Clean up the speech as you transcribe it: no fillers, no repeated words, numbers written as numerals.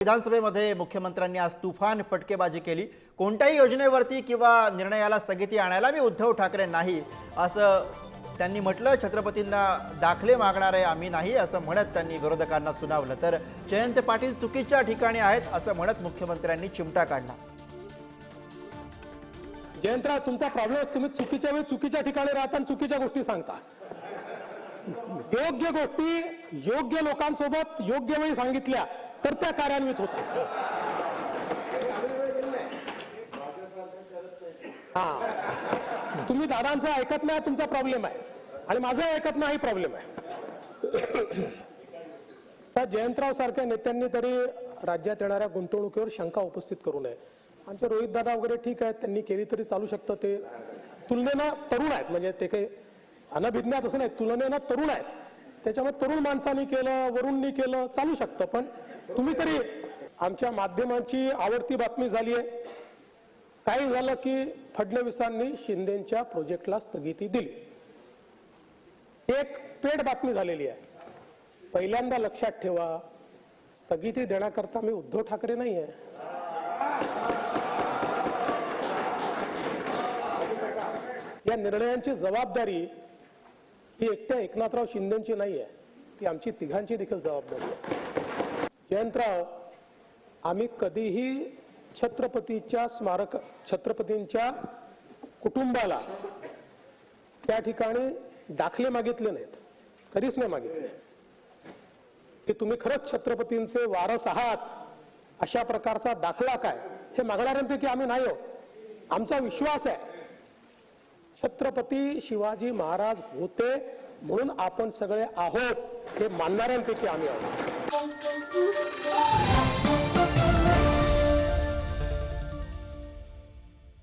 विधानसभेमध्ये मुख्यमंत्र्यांनी आज तुफान फटकेबाजी केली। कोणत्याही योजनेवरती किंवा निर्णयाला स्थगिती आणायला मी उद्धव ठाकरे नाही असं त्यांनी म्हटलं। छत्रपतींना दाखले मागणारे आम्ही नाही असं म्हणत त्यांनी विरोधकांना सुनावलं। तर जयंत पाटील चुकीच्या ठिकाणी आहेत असं म्हणत मुख्यमंत्र्यांनी चिमटा काढला। जयंतराव, तुमचा प्रॉब्लेम तुम्ही चुकीच्या वेळी चुकीच्या ठिकाणी राहता आणि चुकीच्या गोष्टी सांगता। योग्य गोष्टी योग्य लोकांसोबत योग्य वेळी सांगितल्या तर त्या कार्यान्वित होतात। तुम्ही दादांचं ऐकत नाही, तुमचा प्रॉब्लेम आहे, आणि माझं ऐकत नाही प्रॉब्लेम आहे। तर जयंतराव सारख्या नेत्यांनी तरी राज्यात येणाऱ्या गुंतवणुकीवर शंका उपस्थित करू नये। आमचे रोहित दादा वगैरे ठीक आहेत, त्यांनी केली तरी चालू शकतं। ते तुलनेनं तरुण आहेत, म्हणजे ते काही अनभिज्ञात असं नाही, तुलनेनं तरुण आहेत। त्याच्यामुळे तरुण माणसांनी केलं, वरूणनी केलं, चालू शकतं। पण तुम्ही तरी आमच्या माध्यमांची आवडती बातमी झाली आहे। काय झालं की फडणवीसांनी शिंदेच्या प्रोजेक्टला स्थगिती दिली। एक पेड बातमी झालेली आहे। पहिल्यांदा लक्षात ठेवा, स्थगिती देण्याकरता मी उद्धव ठाकरे नाही आहे। या निर्णयांची जबाबदारी ही एकट्या एकनाथराव शिंदेची नाही आहे, ती आमची तिघांची देखील जबाबदारी आहे। जयंतराव, आम्ही कधीही छत्रपतींच्या कुटुंबाला त्या ठिकाणी दाखले मागितले नाहीत, कधीच नाही मागितले। की तुम्ही खरंच छत्रपतींचे वारस आहात अशा प्रकारचा दाखला काय हे मागणाऱ्यांपैकी आम्ही नाही आहोत। आमचा विश्वास आहे छत्रपती शिवाजी महाराज होते म्हणून आपण सगळे आहोत हे मानणाऱ्यांपैकी आम्ही आहोत।